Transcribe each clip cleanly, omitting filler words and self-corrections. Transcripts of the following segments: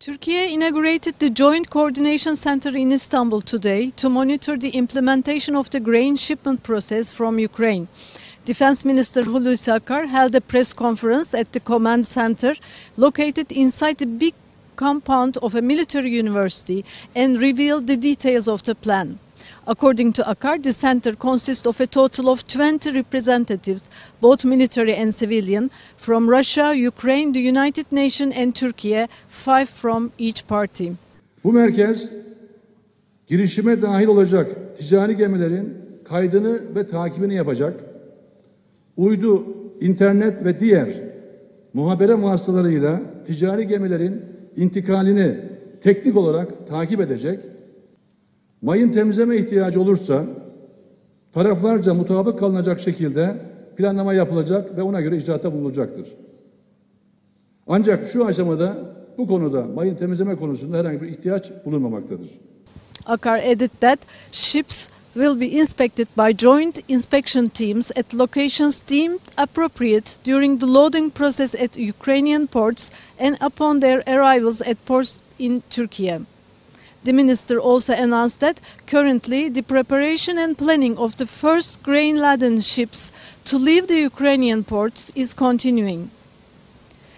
Turkey inaugurated the Joint Coordination Center in Istanbul today to monitor the implementation of the grain shipment process from Ukraine. Defense Minister Hulusi Akar held a press conference at the command center located inside the big compound of a military university and revealed the details of the plan. According to Akar, the center consists of a total of 20 representatives, both military and civilian, from Russia, Ukraine, the United Nations and Turkey, 5 from each party. Bu merkez girişime dahil olacak ticari gemilerin kaydını ve takibini yapacak. Uydu, internet ve diğer muhabere vasıtalarıyla ticari gemilerin intikalini teknik olarak takip edecek. Mayın temizleme ihtiyacı olursa taraflarca mutabık kalınacak şekilde planlama yapılacak ve ona göre icraatta bulunulacaktır. Ancak şu aşamada bu konuda mayın temizleme konusunda herhangi bir ihtiyaç bulunmamaktadır. Akar added that ships will be inspected by joint inspection teams at locations deemed appropriate during the loading process at Ukrainian ports and upon their arrivals at ports in Turkey. The minister also announced that currently the preparation and planning of the first grain-laden ships to leave the Ukrainian ports is continuing.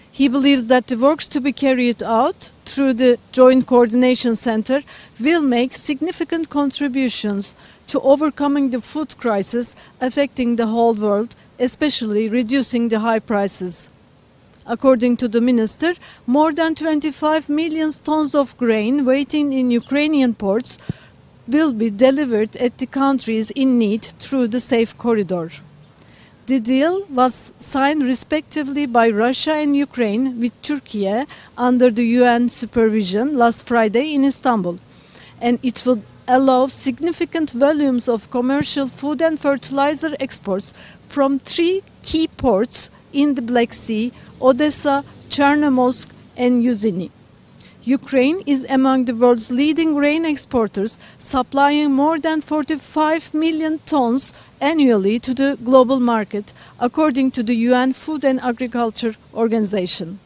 He believes that the works to be carried out through the Joint Coordination Center will make significant contributions to overcoming the food crisis affecting the whole world, especially reducing the high prices. According to the minister, more than 25 million tons of grain waiting in Ukrainian ports will be delivered at the countries in need through the safe corridor. The deal was signed respectively by Russia and Ukraine with Turkey under the UN supervision last Friday in Istanbul, and it will allow significant volumes of commercial food and fertilizer exports from 3 key ports in the Black Sea: Odessa, Chernomorsk and Yuzhny. Ukraine is among the world's leading grain exporters, supplying more than 45 million tons annually to the global market, according to the UN Food and Agriculture Organization.